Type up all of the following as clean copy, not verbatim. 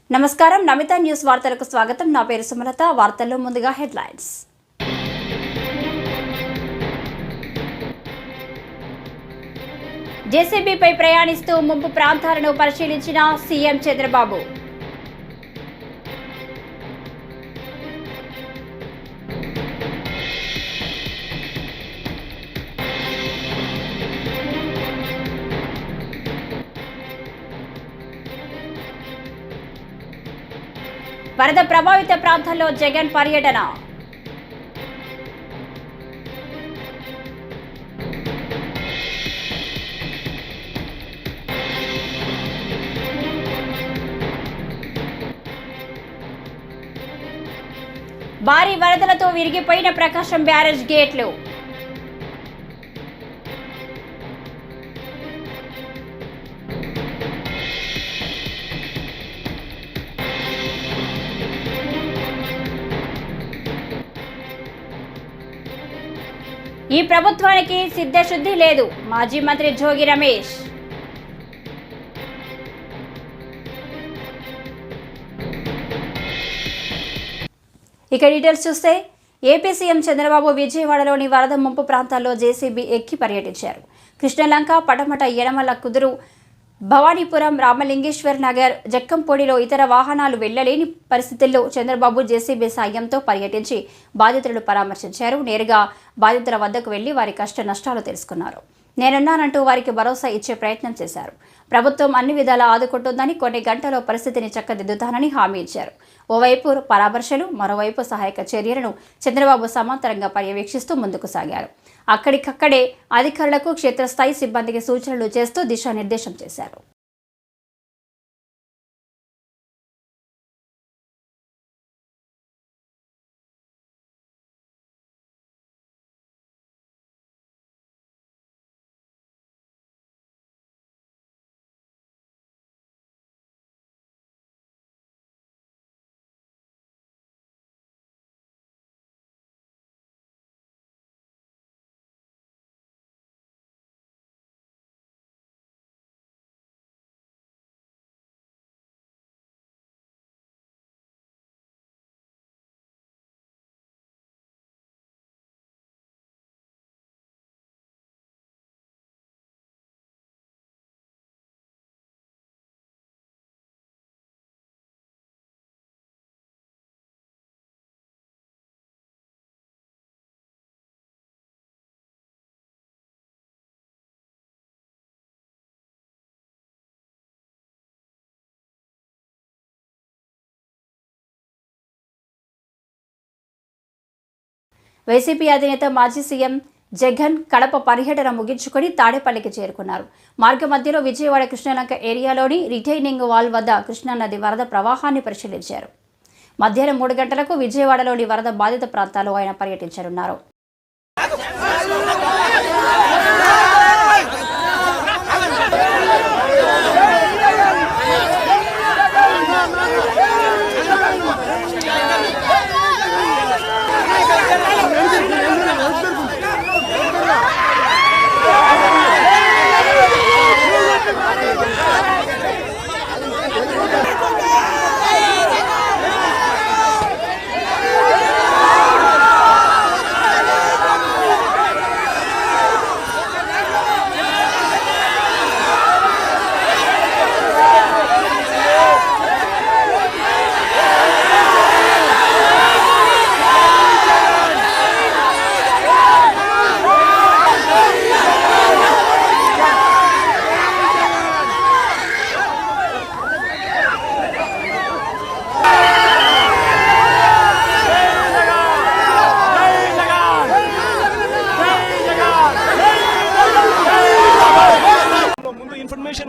నమస్కారం నమిత న్యూస్ వార్తలకు స్వాగతం నా పేరు సుమలత వార్తల్లో ముందుగా హెడ్లైన్స్ జేసీబీపై ప్రయాణిస్తూ ముంపు ప్రాంతాలను పరిశీలించిన సీఎం చంద్రబాబు వరద ప్రభావిత ప్రాంతాల్లో జగన్ పర్యటన భారీ వరదలతో విరిగిపోయిన ప్రకాశం బ్యారేజ్ గేట్లు ఈ ప్రభుత్వానికి సిద్ధశుద్ధి లేదు మాజీ మంత్రి జోగి రమేష్ ఇక డీటెయిల్స్ చూస్తే ఏపీ సీఎం చంద్రబాబు విజయవాడలోని వరద ముంపు ప్రాంతాల్లో జేసీబీ ఎక్కి పర్యటించారు. కృష్ణలంక, పడమట, యనమల కుదురు, భవానీపురం, రామలింగేశ్వర్ నగర్, జక్కంపొడిలో ఇతర వాహనాలు వెళ్లలేని పరిస్థితుల్లో చంద్రబాబు జేసీబీ సాయంతో పర్యటించి బాధితులను పరామర్శించారు. నేరుగా బాధితుల వద్దకు వెళ్లి వారి కష్ట నష్టాలు తెలుసుకున్నారు. నేనున్నానంటూ వారికి భరోసా ఇచ్చే ప్రయత్నం చేశారు. ప్రభుత్వం అన్ని విధాలా ఆదుకుంటుందని, కొన్ని గంటల్లో పరిస్థితిని చక్కదిద్దుతానని హామీ ఇచ్చారు. ఓవైపు పరామర్శలు, మరోవైపు సహాయక చర్యలను చంద్రబాబు సమాంతరంగా పర్యవేక్షిస్తూ ముందుకు సాగారు. అక్కడికక్కడే అధికారులకు, క్షేత్రస్థాయి సిబ్బందికి సూచనలు చేస్తూ దిశానిర్దేశం చేశారు. వైసీపీ అధినేత మాజీ సీఎం జగన్ కడప పర్యటన ముగించుకొని తాడేపల్లికి చేరుకున్నారు. మార్గ మధ్యలో విజయవాడ కృష్ణలంక ఏరియాలోని రిటైనింగ్ వాల్ వద్ద కృష్ణానది వరద ప్రవాహాన్ని పరిశీలించారు. మధ్యాహ్నం 3 గంటలకు విజయవాడలోని వరద బాధిత ప్రాంతాల్లో ఆయన పర్యటించనున్నారు.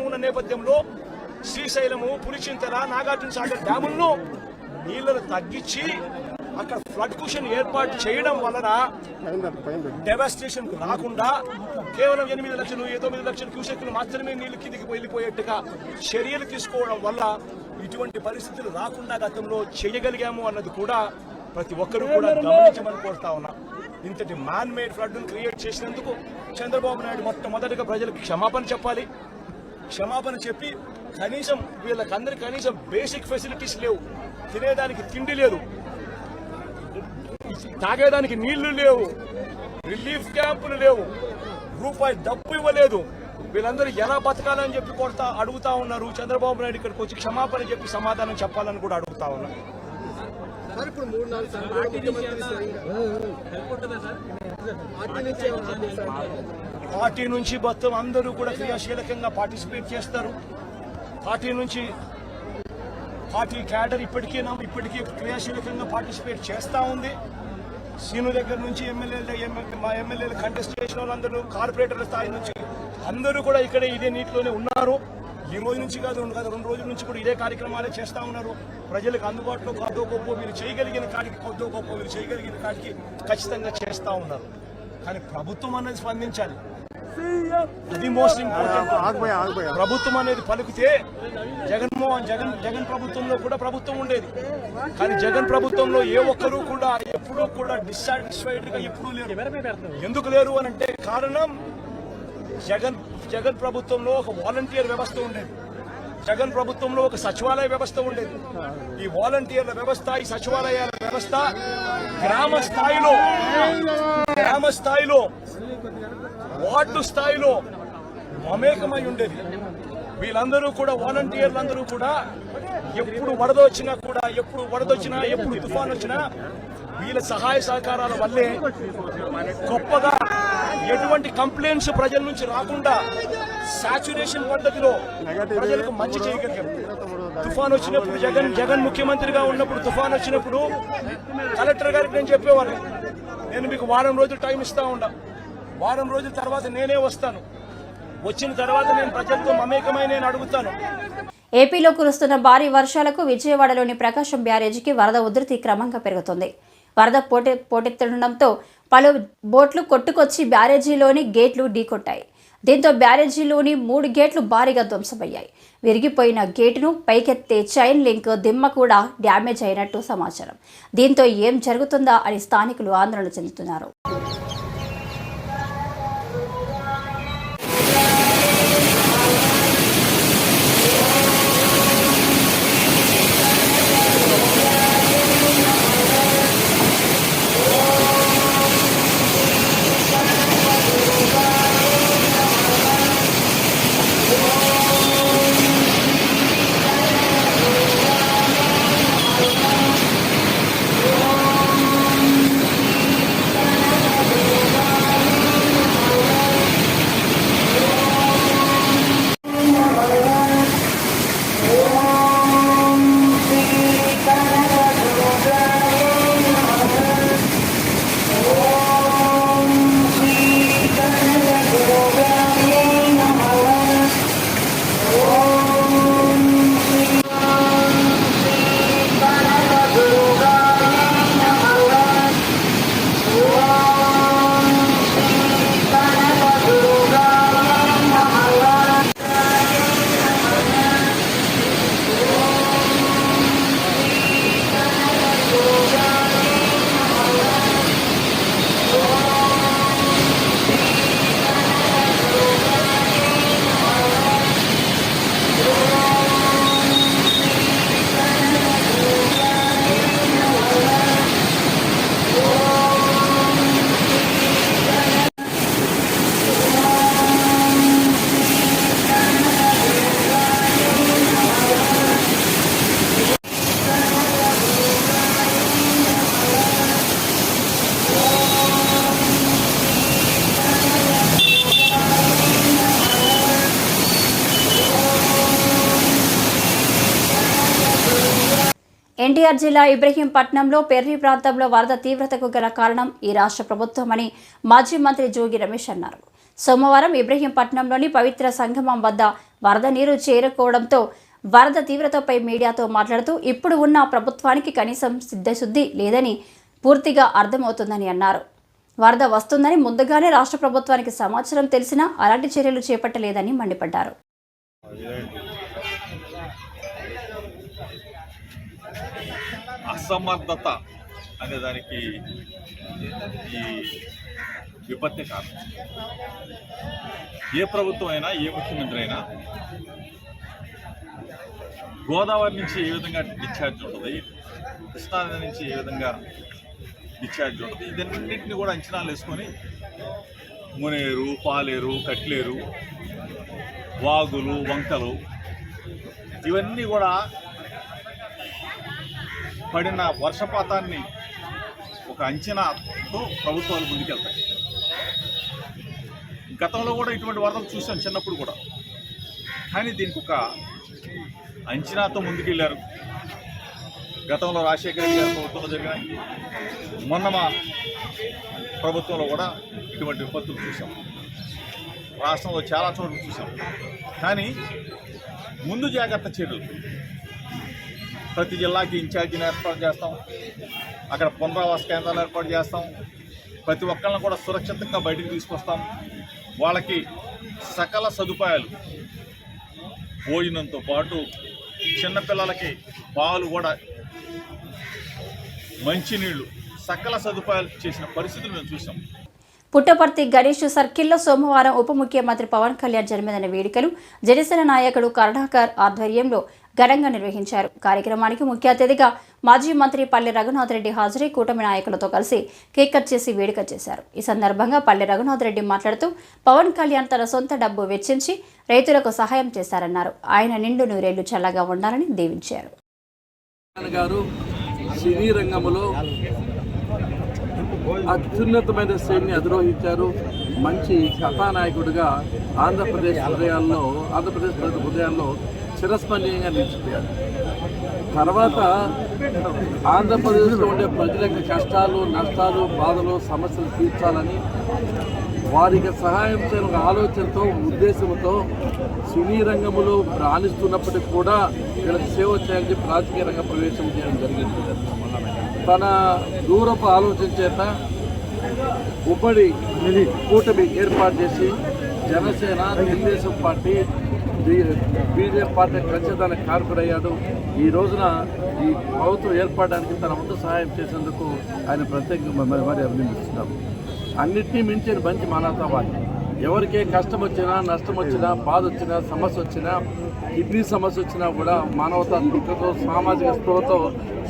ఉన్న నేపథ్యంలో శ్రీశైలము, పులిచింతల, నాగార్జున సాగర్ డ్యాములను నీళ్లను తగ్గించి అక్కడ ఫ్లడ్ కుషన్ ఏర్పాటు చేయడం వలన డెవాస్టేషన్ రాకుండా కేవలం 8 లక్షలు 9 లక్షల క్యూసెక్లు మాత్రమే నీళ్లు కిందికి వెళ్ళిపోయేట్టుగా చర్యలు తీసుకోవడం వల్ల ఇటువంటి పరిస్థితులు రాకుండా గతంలో చేయగలిగాము అన్నది కూడా ప్రతి ఒక్కరూ కూడా గమనించమని కోరుతా ఉన్నా. ఇంతటి మ్యాన్ మేడ్ ఫ్లడ్ క్రియేట్ చేసినందుకు చంద్రబాబు నాయుడు మొట్టమొదటిగా ప్రజలకు క్షమాపణ చెప్పాలి. క్షమాపణ చెప్పి కనీసం వీళ్ళకందరికి కనీసం బేసిక్ ఫెసిలిటీస్ లేవు. తినేదానికి తిండి లేదు, తాగేదానికి నీళ్లు లేవు, రిలీఫ్ క్యాంపులు లేవు, రూపాయి డబ్బు ఇవ్వలేదు. వీళ్ళందరూ ఎలా బతకాలని చెప్పి అడుగుతా ఉన్నారు. చంద్రబాబు నాయుడు ఇక్కడికి వచ్చి క్షమాపణ చెప్పి సమాధానం చెప్పాలని కూడా అడుగుతా ఉన్నారు. పార్టీ నుంచి మొత్తం అందరూ కూడా క్రియాశీలకంగా పార్టిసిపేట్ చేస్తారు. పార్టీ క్యాడర్ ఇప్పటికీ క్రియాశీలకంగా పార్టిసిపేట్ చేస్తూ ఉంది. సీను దగ్గర నుంచి ఎమ్మెల్యేలు కంటెస్ట్ చేసిన వాళ్ళందరూ, కార్పొరేటర్ల స్థాయి నుంచి అందరూ కూడా ఇక్కడే ఇదే నీటిలోనే ఉన్నారు. ఈ రోజు నుంచి కాదు 2 రోజుల నుంచి కూడా ఇదే కార్యక్రమాలే చేస్తూ ఉన్నారు. ప్రజలకు అందుబాటులో కొద్దో గొప్ప వీరు చేయగలిగిన కాడికి ఖచ్చితంగా చేస్తూ ఉన్నారు. కానీ ప్రభుత్వం అనేది స్పందించాలి. అది మోస్ట్ ఇంపార్టెంట్. ప్రభుత్వం అనేది పలికితే జగన్ ప్రభుత్వంలో కూడా ప్రభుత్వం ఉండేది. కానీ జగన్ ప్రభుత్వంలో ఏ ఒక్కరూ కూడా ఎప్పుడూ కూడా డిస్సాటిస్ఫైడ్ గా ఎప్పుడూ లేరు. ఎందుకు లేరు అని అంటే కారణం, జగన్ ప్రభుత్వంలో ఒక వాలంటీర్ వ్యవస్థ ఉండేది. జగన్ ప్రభుత్వంలో ఒక సచివాలయ వ్యవస్థ ఉండేది. ఈ వాలంటీర్ల వ్యవస్థ, ఈ సచివాలయాల వ్యవస్థ గ్రామ స్థాయిలో వార్డు స్థాయిలో మమేకమై ఉండేది. వీళ్ళందరూ కూడా వాలంటీర్లందరూ కూడా ఎప్పుడు వరదొచ్చినా ఎప్పుడు తుఫాన్ వచ్చినా వీళ్ళ సహాయ సహకారాల వల్లే గొప్పగా ఎటువంటి కంప్లైంట్స్ ప్రజల నుంచి రాకుండా సాచురేషన్ పద్ధతిలో ప్రజలకు మంచి చేయగలిగారు. తుఫాన్ వచ్చినప్పుడు జగన్ ముఖ్యమంత్రిగా ఉన్నప్పుడు తుఫాన్ వచ్చినప్పుడు కలెక్టర్ గారికి నేను చెప్పేవాళ్ళు, నేను మీకు వారం రోజులు టైం ఇస్తా ఉన్నా, వారం రోజుల తర్వాత నేనే వస్తాను, వచ్చిన తర్వాత నేను ప్రజలతో మమేకమై నేను అడుగుతాను. ఏపీలో కురుస్తున్న భారీ వర్షాలకు విజయవాడలోని ప్రకాశం బ్యారేజీకి వరద ఉధృతి క్రమంగా పెరుగుతుంది. వరద పోటెత్తడంతో పలు బోట్లు కొట్టుకొచ్చి బ్యారేజీలోని గేట్లు ఢీకొట్టాయి. దీంతో బ్యారేజీలోని 3 గేట్లు భారీగా ధ్వంసమయ్యాయి. విరిగిపోయిన గేటును పైకెత్తే చైన్ లింక్ దిమ్మ కూడా డ్యామేజ్ అయినట్టు సమాచారం. దీంతో ఏం జరుగుతుందా అని స్థానికులు ఆందోళన చెందుతున్నారు. ఎన్టీఆర్ జిల్లా ఇబ్రహీంపట్నంలో పెర్రి ప్రాంతంలో వరద తీవ్రతకు గల కారణం ఈ రాష్ట్ర ప్రభుత్వమని మాజీ మంత్రి జోగి రమేష్ అన్నారు. సోమవారం ఇబ్రహీంపట్నంలోని పవిత్ర సంగమం వద్ద వరద నీరు చేరుకోవడంతో వరద తీవ్రతపై మీడియాతో మాట్లాడుతూ ఇప్పుడు ఉన్న ప్రభుత్వానికి కనీసం సిద్ధశుద్ధి లేదని పూర్తిగా అర్థమవుతుందని అన్నారు. వరద వస్తుందని ముందుగానే రాష్ట్ర ప్రభుత్వానికి సమాచారం తెలిసినా అలాంటి చర్యలు చేపట్టలేదని మండిపడ్డారు. అసమర్థత అనే దానికి ఈ విపత్తి కారణం. ఏ ప్రభుత్వం అయినా, ఏ ముఖ్యమంత్రి అయినా గోదావరి నుంచి ఏ విధంగా డిశ్చార్జ్ ఉంటుంది, కృష్ణానది నుంచి ఏ విధంగా డిశ్చార్జ్ ఉంటుంది, ఇదన్నింటినీ కూడా అంచనాలు వేసుకొని మునేరు, పాలేరు, కట్లేరు, వాగులు, వంకలు ఇవన్నీ కూడా పడిన వర్షపాతాన్ని ఒక అంచనాతో ప్రభుత్వాలు ముందుకెళ్తాయి. గతంలో కూడా ఇటువంటి వరదలు చూసాం చిన్నప్పుడు కూడా, కానీ దీనికి ఒక అంచనాతో ముందుకెళ్ళారు. గతంలో రాజశేఖర రెడ్డి గారి ప్రభుత్వంలో జరిగినాయి, మొన్న మా ప్రభుత్వంలో కూడా ఇటువంటి విపత్తులు చూసాం, రాష్ట్రంలో చాలా చోట్ల చూసాం. కానీ ముందు జాగ్రత్త చర్యలు ప్రతి జిల్లాకి ఇన్ఛార్జిని ఏర్పాటు చేస్తాం, అక్కడ పునరావాస కేంద్రాలు ఏర్పాటు చేస్తాం, ప్రతి ఒక్కరిని కూడా సురక్షితంగా బయటికి తీసుకొస్తాం, వాళ్ళకి సకల సదుపాయాలు భోజనంతో పాటు చిన్నపిల్లలకి పాలు కూడా, మంచినీళ్ళు, సకల సదుపాయాలు చేసిన పరిస్థితులు మేము చూసాం. పుట్టపర్తి గణేష్ సర్కిల్లో సోమవారం ఉప ముఖ్యమంత్రి పవన్ కళ్యాణ్ జన్మదిన వేడుకలు జనసేన నాయకుడు కరుణాకర్ ఆధ్వర్యంలో ఘనంగా నిర్వహించారు. కార్యక్రమానికి ముఖ్య అతిథిగా మాజీ మంత్రి పల్లె రఘునాథ్ రెడ్డి హాజరై కూటమి నాయకులతో కలిసి కేక్ కట్ చేసి వేడుక చేశారు. ఈ సందర్భంగా పల్లె రఘునాథ్ రెడ్డి మాట్లాడుతూ పవన్ కళ్యాణ్ తన సొంత డబ్బు వెచ్చించి రైతులకు సహాయం చేశారన్నారు. ఆయన నిండు నూరేళ్లు చల్లగా ఉండాలని దీవించారు. సినీ రంగంలో అత్యున్నతమైన శ్రేణిని అధిరోహించారు. మంచి కథానాయకుడిగా ఆంధ్రప్రదేశ్ ప్రజల హృదయాల్లో చిరస్మరణీయంగా నిలిచిపోయారు. తర్వాత ఆంధ్రప్రదేశ్లో ఉండే ప్రజల యొక్క కష్టాలు, నష్టాలు, బాధలు, సమస్యలు తీర్చాలని వారికి సహాయం చేయడం ఆలోచనతో, ఉద్దేశంతో సినీ రంగంలో రాణిస్తున్నప్పటికీ కూడా వీళ్ళకి సేవ చేయాలని చెప్పి రాజకీయ రంగ ప్రవేశం చేయడం జరిగింది. తన దూరపు ఆలోచన చేత ఉమ్మడి కూటమి ఏర్పాటు చేసి Janasena, Telugu Desam party, BJP party ఖచ్చితంగా కార్పొరయ్యాడు. ఈ రోజున ఈ ప్రభుత్వం ఏర్పడడానికి తన వంతు సహాయం చేసేందుకు ఆయన ప్రత్యేకంగా మరి అభినందిస్తున్నాము. అన్నింటినీ మించిన మంచి మానవతావాది. ఎవరికే కష్టం వచ్చినా, నష్టం వచ్చినా, బాధ వచ్చినా, సమస్య వచ్చినా, కిడ్నీ సమస్య వచ్చినా కూడా మానవతాత్మకతో, సామాజిక స్పృహతో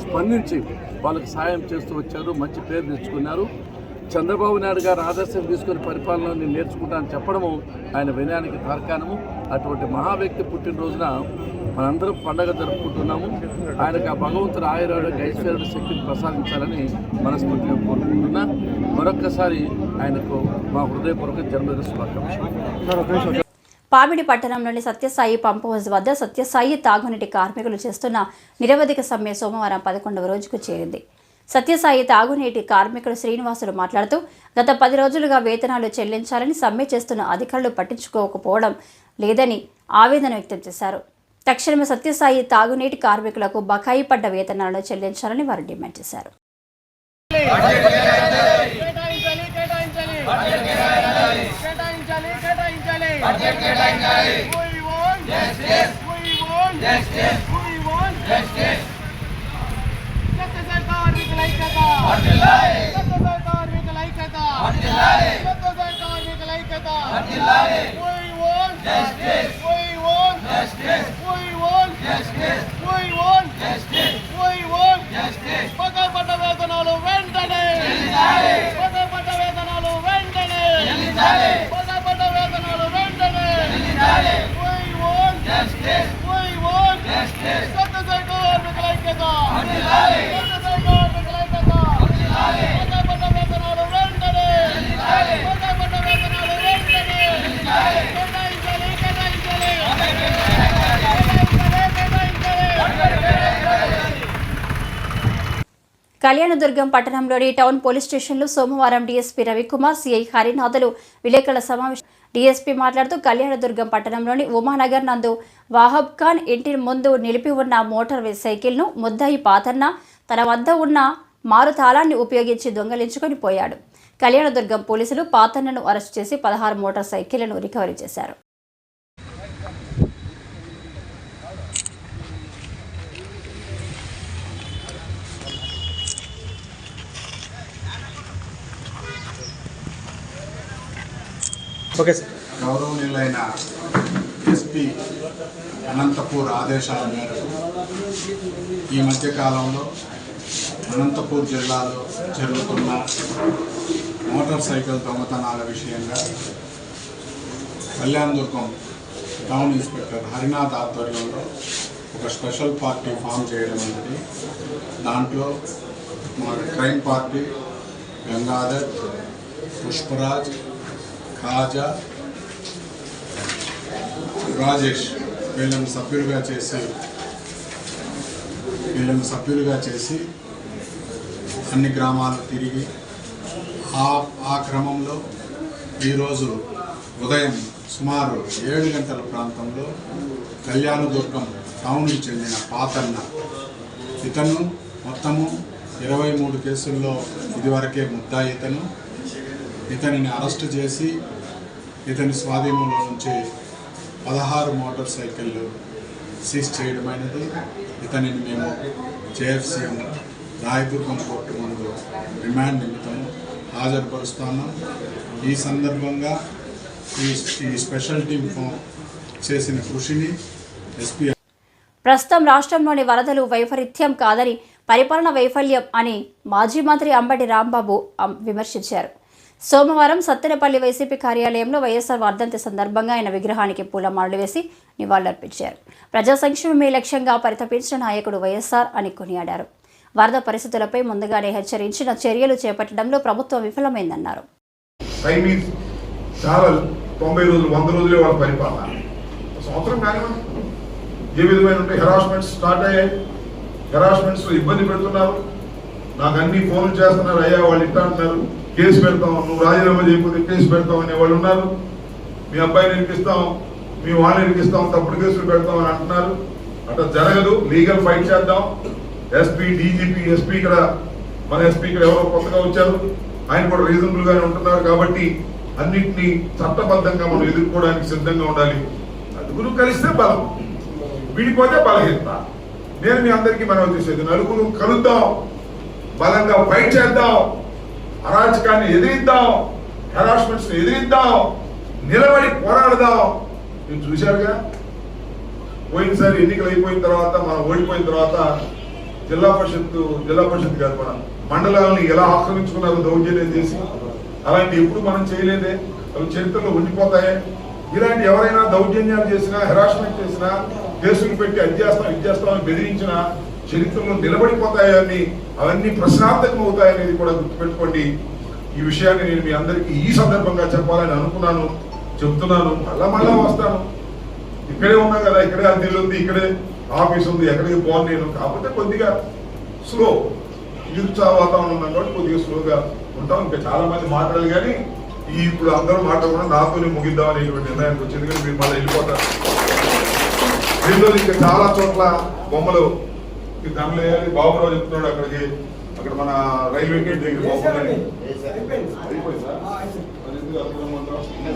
స్పందించి వాళ్ళకి సాయం చేస్తూ వచ్చారు. మంచి పేరు తెచ్చుకున్నారు. చంద్రబాబు నాయుడు గారు ఆదర్శం తీసుకుని పరిపాలనని నేర్చుకుంటానని చెప్పడము ఆయన వినయానికి తార్కాణము. అటువంటి మహా వ్యక్తి పుట్టినరోజున మనందరం పండగ జరుపుకుంటున్నాము. ఆయనకు ఆ భగవంతుడు ఆయురారోగ్య ఐశ్వర్య శక్తిని ప్రసాదించాలని మనస్ఫూర్తిగా కోరుకుంటున్నా. మరొక్కసారి ఆయనకు మా హృదయపూర్వక జన్మదిన శుభాకాంక్షలు. పామిడి పట్టణంలోని సత్యసాయి పంప్ హౌస్ వద్ద సత్యసాయి తాగునీటి కార్మికులు చేస్తున్న నిరవధిక సమ్మె సోమవారం 11వ రోజుకు చేరింది. సత్యసాయి తాగునీటి కార్మికుడు శ్రీనివాసులు మాట్లాడుతూ గత 10 రోజులుగా వేతనాలు చెల్లించాలని సమ్మె చేస్తున్న అధికారులు పట్టించుకోకపోవడం లేదని ఆవేదన వ్యక్తం చేశారు. తక్షణమే సత్యసాయి తాగునీటి కార్మికులకు బకాయి పడ్డ వేతనాలను చెల్లించాలని వారు డిమాండ్ చేశారు. కళ్యాణదుర్గం పట్టణంలోని టౌన్ పోలీస్ స్టేషన్లో సోమవారం డీఎస్పీ రవికుమార్, సిఐ హరినాథులు విలేకరుల సమావేశం. డీఎస్పీ మాట్లాడుతూ కళ్యాణదుర్గం పట్టణంలోని ఉమానగర్ నందు వాహబ్ ఖాన్ ఇంటి ముందు నిలిపి ఉన్న మోటార్ సైకిల్ను ముద్దాయి పాతన్న తన వద్ద ఉన్న మారు తాళాన్ని ఉపయోగించి దొంగలించుకొని పోయాడు. కళ్యాణదుర్గం పోలీసులు పాతన్నను అరెస్టు చేసి 16 మోటార్ సైకిళ్లను రికవరీ చేశారు. గౌరవనీయులైన ఎస్పీ అనంతపూర్ ఆదేశాల మేరకు ఈ మధ్యకాలంలో అనంతపూర్ జిల్లాలో జరుగుతున్న మోటార్ సైకిల్ దొంగతనాల విషయంగా కళ్యాణదుర్గం టౌన్ ఇన్స్పెక్టర్ హరినాథ్ ఆధ్వర్యంలో ఒక స్పెషల్ పార్టీ ఫామ్ చేయడం అనేది, దాంట్లో మా క్రైమ్ పార్టీ గంగాధర్, పుష్పరాజ్, ఖాజా, రాజేష్ వీళ్ళని సభ్యులుగా చేసి అన్ని గ్రామాలు తిరిగి ఆ క్రమంలో ఈరోజు ఉదయం సుమారు 7 గంటల ప్రాంతంలో కళ్యాణదుర్గం టౌన్కి చెందిన పాతన్న ఇతను మొత్తము 23 కేసుల్లో ఇదివరకే ముద్దాయి ఇతనిని అరెస్టు చేసి ఇతని స్వాధీనంలో నుంచి 16 మోటార్ సైకిళ్ళు సీజ్ చేయడమైనది. ఇతనిని మేము జేఎఫ్సీఎం రాయదుర్గం కోర్టు ముందు రిమాండ్ నిమిత్తము హాజరుపరుస్తాను. ఈ సందర్భంగా ఈ స్పెషల్ టీం చేసిన కృషిని ఎస్పీ ప్రస్తుతం రాష్ట్రంలోని వరదలు వైపరీత్యం కాదని, పరిపాలన వైఫల్యం అని మాజీ మంత్రి అంబటి రాంబాబు విమర్శించారు. సోమవారం సత్తెనపల్లి వైసీపీ కార్యాలయంలో వైఎస్ఆర్ వర్ధంతి సందర్భంగా ఆయన విగ్రహానికి పూలమాలలు వేసి నివాళులర్పించారు. ప్రజా సంక్షేమమే లక్ష్యంగా పరితపించిన నాయకుడు వైఎస్ఆర్ అని కొనియాడారు. వరద పరిస్థితులపై ముందుగానే హెచ్చరించిన చర్యలు చేపట్టడంలో ప్రభుత్వం విఫలమైందన్నారు. చాలా 90 రోజులు 100 రోజులే వాళ్ళ పరిపాలన. సంవత్సరం కానివ్వండి, ఏ విధమైన హెరాస్మెంట్స్ స్టార్ట్ అయ్యాయి. హెరాస్మెంట్స్ ఇబ్బంది పెడుతున్నారు. నాకు అన్ని ఫోన్లు చేస్తున్నారు, అయ్యా వాళ్ళు ఇట్లా అంటున్నారు, కేసు పెడతాం, నువ్వు రాజీనామా చేయకపోతే కేసు పెడతాం అనే వాళ్ళు ఉన్నారు. మీ అబ్బాయిని ఇరికిస్తాం, మీ వాళ్ళని ఇరికిస్తాం, తప్పుడు కేసులు పెడతాం అని అంటున్నారు. అట్లా జరగదు. లీగల్ ఫైట్ చేద్దాం. ఎస్పీ, డీజీపీ, ఎస్పీ ఇక్కడ మన ఎస్పీ ఇక్కడ ఎవరో కొత్తగా వచ్చారు, ఆయన కూడా రీజనబుల్ గానే ఉంటున్నారు. కాబట్టి అన్నింటినీ చట్టబద్ధంగా మనం ఎదుర్కోవడానికి సిద్ధంగా ఉండాలి. నలుగురు కలిస్తే బలం, విడిపోతే బలహీనత. నేను మీ అందరికీ మనం చేసేది, నలుగురు కలుద్దాం, బలంగా ఫైట్ చేద్దాం, అరాచకాన్ని ఎదిరిద్దాం, హెరాస్మెంట్స్ ఎదిరిద్దాం, నిలబడి పోరాడదాం. మీరు చూశారుగా, పోయినసారి ఎన్నికలు అయిపోయిన తర్వాత, మనం ఓడిపోయిన తర్వాత జిల్లా పరిషత్ కాదు, మన మండలాలను ఎలా ఆక్రమించుకున్నారు దౌర్జన్యం చేసి. అలాంటి ఎప్పుడు మనం చేయలేదే, అవి చరిత్రలో ఉండిపోతాయి. ఇలాంటి ఎవరైనా దౌర్జన్యాలు చేసినా, హెరాస్మెంట్ చేసినా, కేసులు పెట్టి అది చేస్తామని బెదిరించిన చరిత్రలో నిలబడిపోతాయని, అవన్నీ ప్రశ్నార్థకం అవుతాయనేది కూడా గుర్తుపెట్టుకోండి. ఈ విషయాన్ని నేను మీ అందరికీ ఈ సందర్భంగా చెప్పాలని అనుకున్నాను, చెప్తున్నాను. మళ్ళా వస్తాను. ఇక్కడే ఉన్నా కదా, ఇక్కడే అద్దెలు ఉంది, ఇక్కడే ఆఫీస్ ఉంది, ఎక్కడికి పోను నేను. కాకపోతే కొద్దిగా స్లో, నిరుత్సాహ వాతావరణం ఉన్నాం కాబట్టి కొద్దిగా స్లోగా ఉంటాం. ఇంకా చాలా మంది మాట్లాడాలి, కానీ ఇప్పుడు అందరూ మాట్లాడకుండా నాతోనే ముగిద్దాం అనేటువంటి నిర్ణయానికి వచ్చింది. కానీ మీరు మళ్ళీ వెళ్ళిపోతారు. రెండోది, ఇంకా చాలా చోట్ల బొమ్మలు దండలు వేయాలి. బాబురావు చెప్తున్నాడు అక్కడ మన రైల్వే గేట్ దగ్గర బొమ్మలు.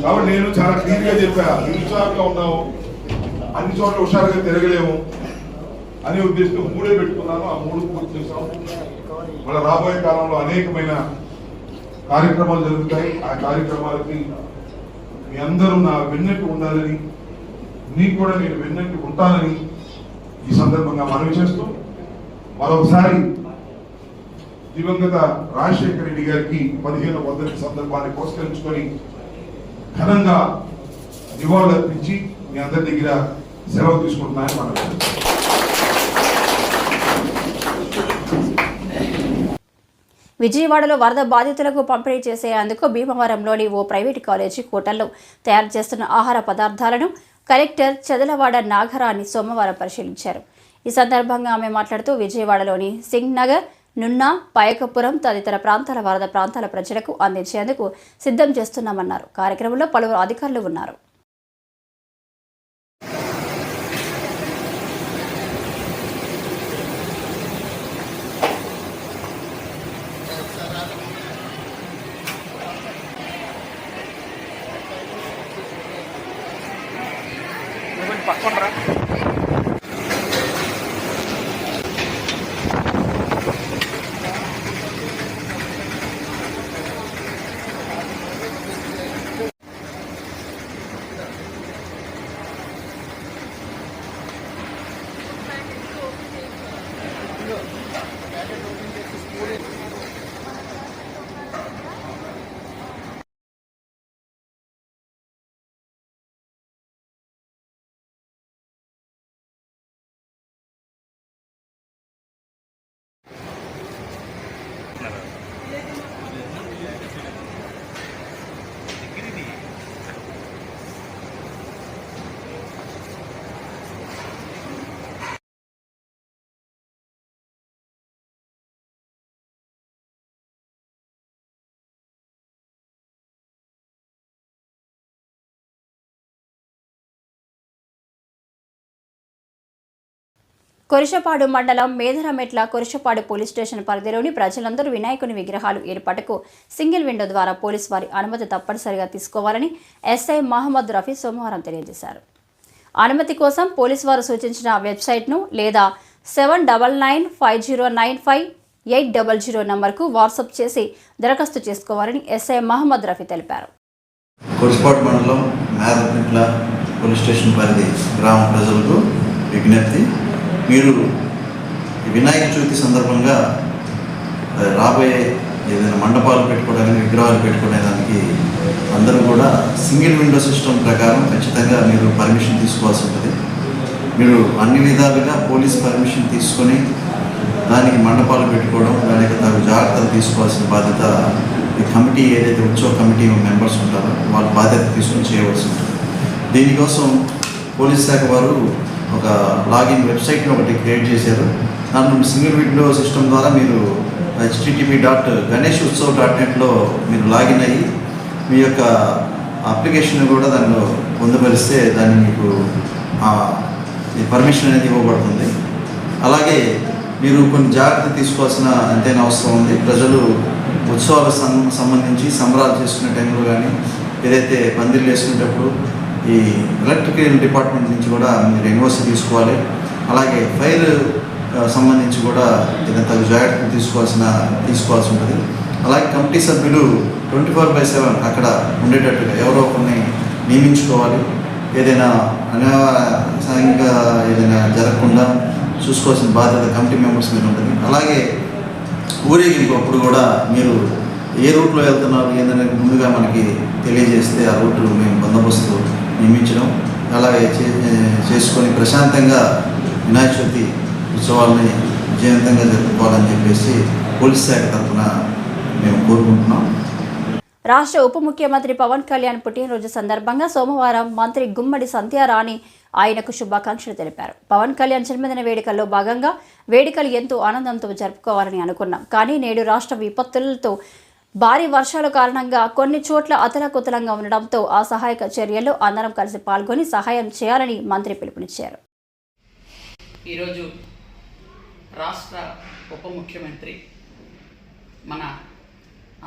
కాబట్టి నేను చాలా క్లియర్ గా చెప్పా, నిరుత్సాహంగా ఉన్నాము, అన్ని చోట్ల హుషారుగా తిరగలేము అనే ఉద్దేశంతో 3 పెట్టుకున్నాను. ఆ 3 పూర్తి చేసాం. మన రాబోయే కాలంలో అనేకమైన కార్యక్రమాలు జరుగుతాయి. ఆ కార్యక్రమాలకి మీ అందరూ నా వెన్నట్టు ఉండాలని, నీకు కూడా నేను వెన్నట్టు ఉంటానని ఈ సందర్భంగా మనవి చేస్తూ, మరొకసారి దివంగత రాజశేఖర రెడ్డి గారికి 15వ వర్ధంతి సందర్భాన్ని పురస్కరించుకొని ఘనంగా నివాళులర్పించి మీ అందరి దగ్గర సెలవు తీసుకుంటున్నాయని మనం. విజయవాడలో వరద బాధితులకు పంపిణీ చేసేందుకు భీమవరంలోని ఓ ప్రైవేటు కాలేజీ హోటల్లో తయారు చేస్తున్న ఆహార పదార్థాలను కలెక్టర్ చదలవాడ నాగరాణి సోమవారం పరిశీలించారు. ఈ సందర్భంగా ఆమె మాట్లాడుతూ, విజయవాడలోని సింగ్ నగర్, నున్నా, పాయకపురం తదితర ప్రాంతాల వరద ప్రాంతాల ప్రజలకు అందించేందుకు సిద్ధం చేస్తున్నామన్నారు. కార్యక్రమంలో పలువురు అధికారులు ఉన్నారు. కొరిషపాడు మండలం మేదరమెట్ల కొరిషపాడు పోలీస్ స్టేషన్ పరిధిలోని ప్రజలందరూ వినాయకుని విగ్రహాలు ఏర్పాటుకు సింగిల్ విండో ద్వారా పోలీసు వారి అనుమతి తప్పనిసరిగా తీసుకోవాలని ఎస్ఐ మహమ్మద్ రఫీ సోమవారం తెలియజేశారు. అనుమతి కోసం పోలీసు వారు సూచించిన వెబ్సైట్ను లేదా 7995095800 నంబర్కు వాట్సాప్ చేసి దరఖాస్తు చేసుకోవాలని ఎస్ఐ మహమ్మద్ రఫీ తెలిపారు. కొరిషపాడు మండలం మేదరమెట్ల పోలీస్ స్టేషన్ పరిధి గ్రామ ప్రజలకు విజ్ఞప్తి, మీరు వినాయక చవితి సందర్భంగా రాబోయే ఏదైనా మండపాలు పెట్టుకోవడానికి విగ్రహాలు పెట్టుకోవడానికి అందరూ కూడా సింగిల్ విండో సిస్టమ్ ప్రకారం ఖచ్చితంగా మీరు పర్మిషన్ తీసుకోవాల్సి ఉంటుంది. మీరు అన్ని విధాలుగా పోలీస్ పర్మిషన్ తీసుకొని దానికి మండపాలు పెట్టుకోవడం, దానికి తగు జాగ్రత్తలు తీసుకోవాల్సిన బాధ్యత ఈ కమిటీ ఏదైతే ఉత్సవ కమిటీ మెంబర్స్ ఉంటారో వాళ్ళ బాధ్యత తీసుకొని చేయవలసి ఉంటుంది. దీనికోసం పోలీస్ శాఖ వారు ఒక లాగిన్ వెబ్సైట్ని ఒకటి క్రియేట్ చేశారు. దాంట్లో సింగిల్ విండో సిస్టమ్ ద్వారా మీరు http.ganeshutsav.net మీరు లాగిన్ అయ్యి మీ యొక్క అప్లికేషన్ కూడా దానిలో పొందుపరిస్తే దాన్ని మీకు పర్మిషన్ అనేది ఇవ్వబడుతుంది. అలాగే మీరు కొన్ని జాగ్రత్తలు తీసుకోవాల్సిన ఎంతైనా అవసరం ఉంది. ప్రజలు ఉత్సవాలకు సంబంధించి సంబరాలు చేసుకునే టైంలో కానీ ఏదైతే పందిర్లు వేసుకునేటప్పుడు ఈ ఎలక్ట్రికల్ డిపార్ట్మెంట్ నుంచి కూడా మీరు ఎన్ఓసి తీసుకోవాలి. అలాగే ఫైర్ సంబంధించి కూడా ఏదైనా తగు జాగ్రత్తలు తీసుకోవాల్సి ఉంటుంది. అలాగే కమిటీ సభ్యులు 24/7 అక్కడ ఉండేటట్టుగా ఎవరో ఒకరిని నియమించుకోవాలి. ఏదైనా అనావశ్యంగా ఏదైనా జరగకుండా చూసుకోవాల్సిన బాధ్యత కమిటీ మెంబర్స్ మీద ఉంటుంది. అలాగే ఊరేగింపు అప్పుడు కూడా మీరు ఏ రూట్లో వెళ్తున్నారు ఏంటనే ముందుగా మనకి తెలియజేస్తే ఆ రూట్ మేము బందోబస్తు నియమించడం, అలాగే చేసుకొని ప్రశాంతంగా వినాయక చవితి ఉత్సవాలని విజయవంతంగా జరుపుకోవాలని చెప్పేసి పోలీస్ శాఖ తరఫున మేము కోరుకుంటున్నాం. రాష్ట్ర ఉప ముఖ్యమంత్రి పవన్ కళ్యాణ్ పుట్టినరోజు సందర్భంగా సోమవారం మంత్రి గుమ్మడి సంధ్యారాణి ఆయనకు శుభాకాంక్షలు తెలిపారు. పవన్ కళ్యాణ్ జన్మదిన వేడుకల్లో భాగంగా వేడుకలు ఎంతో ఆనందంతో జరుపుకోవాలని అనుకున్నాం. కానీ నేడు రాష్ట్ర విపత్తులతో భారీ వర్షాల కారణంగా కొన్ని చోట్ల అతలాకుతలంగా ఉండడంతో ఆ సహాయక చర్యల్లో అందరం కలిసి పాల్గొని సహాయం చేయాలని మంత్రి పిలుపునిచ్చారు. ఈరోజు రాష్ట్ర ఉప ముఖ్యమంత్రి మన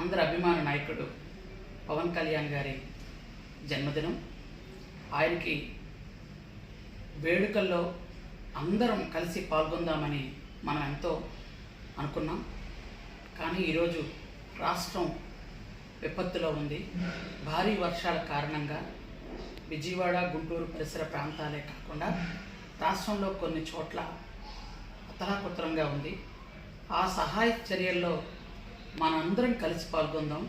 అందరి అభిమాన నాయకుడు పవన్ కళ్యాణ్ గారి జన్మదినం. ఆయనకి వేడుకల్లో అందరం కలిసి పాల్గొందామని మనం ఎంతో అనుకున్నాం. కానీ ఈరోజు రాష్ట్రం విపత్తులో ఉంది. భారీ వర్షాల కారణంగా విజయవాడ, గుంటూరు పరిసర ప్రాంతాలే కాకుండా రాష్ట్రంలో కొన్ని చోట్ల అతలాకుతలంగా ఉంది. ఆ సహాయ చర్యల్లో మనందరం కలిసి పాల్గొందాం.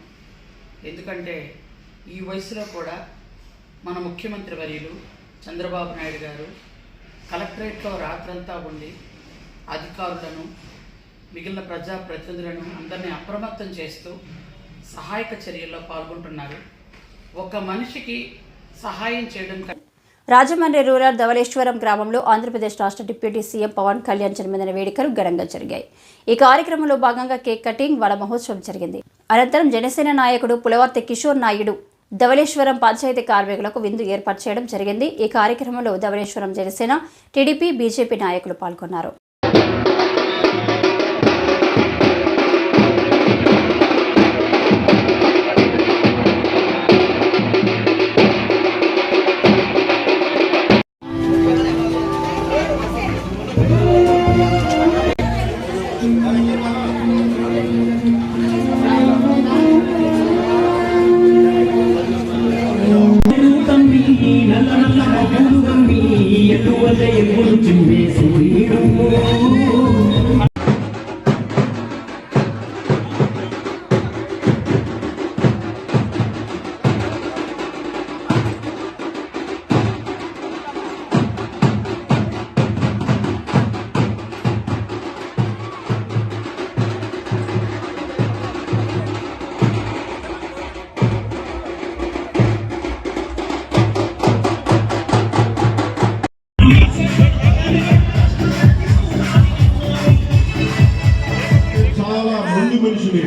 ఎందుకంటే ఈ వయసులో కూడా మన ముఖ్యమంత్రి వర్యులు చంద్రబాబు నాయుడు గారు కలెక్టరేట్లో రాత్రంతా ఉండి అధికారులను, మిగిలిన ప్రజాప్రతినిధులను అందరినీ అప్రమత్తం చేస్తూ సహాయక చర్యల్లో పాల్గొంటున్నారు. ఒక మనిషికి సహాయం చేయడం రాజమండ్రి రూరల్ ధవళేశ్వరం గ్రామంలో ఆంధ్రప్రదేశ్ రాష్ట్ర డిప్యూటీ సీఎం పవన్ కళ్యాణ్ జన్మదిన వేడుకలు ఘనంగా జరిగాయి. ఈ కార్యక్రమంలో భాగంగా కేక్ కటింగ్, వడ మహోత్సవం జరిగింది. అనంతరం జనసేన నాయకుడు పులవర్తి కిషోర్ నాయుడు ధవళేశ్వరం పంచాయతీ కార్మికులకు విందు ఏర్పాటు చేయడం జరిగింది. ఈ కార్యక్రమంలో ధవళేశ్వరం జనసేన, టీడీపీ, బీజేపీ నాయకులు పాల్గొన్నారు.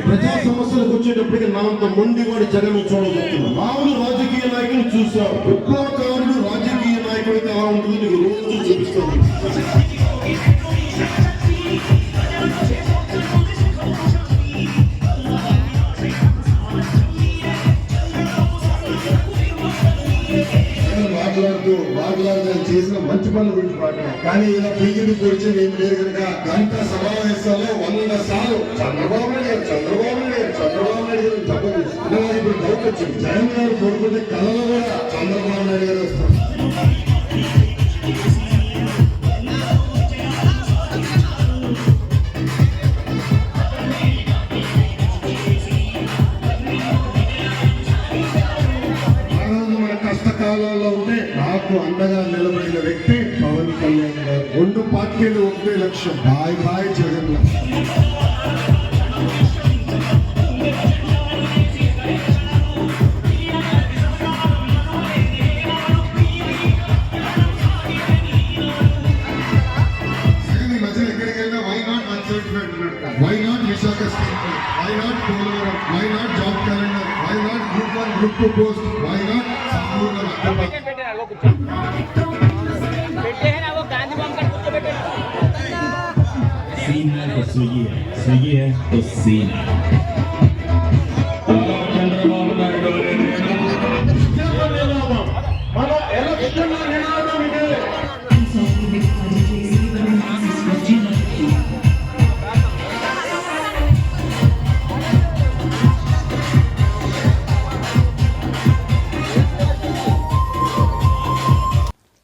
ప్రజా సమస్యలకు వచ్చేటప్పటికి నాంత మొండివాడి జగన్ చూడబోతున్నాం. మామూలు రాజకీయ నాయకులు చూసాం, విప్లవకారుడు రాజకీయ నాయకుడికి ఎలా ఉంటుందో నీకు రోజు చూపిస్తాను. మాట్లాడుతూ చేసిన మంచి పనుల గురించి మాట్లాడారు. కానీ ఇలా బీజేపీ గురించి ఏం లేదు కనుక గంట సమావేశాల్లో 100 సార్లు చంద్రబాబు నాయుడు తప్పదు. ఇప్పుడు డౌట్ వచ్చింది, జగన్ గారు కోరుకుంటే కళలో కూడా చంద్రబాబు నాయుడు గారు వస్తారు. కష్టకాలంలో ఉంటే నాకు అండగా నిలబడిన వ్యక్తి పవన్ కళ్యాణ్ గారు. 2 పార్టీలు ఒకటే లక్ష్యం, బాయ్ బాయ్ జగన్. మధ్యలో ఎక్కడికి వెళ్ళినా why not uncertified, why not Visakha statement, why not Polavaram, why not job calendar, why not group 1 group 2 post, why not సంపూర్ణ सीन है तो स्विगी है, स्विगी है तो सीन है।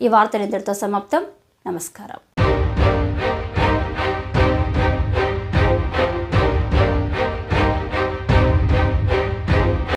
ఈ వార్తలు ఇంతటితో సమాప్తం. నమస్కారం.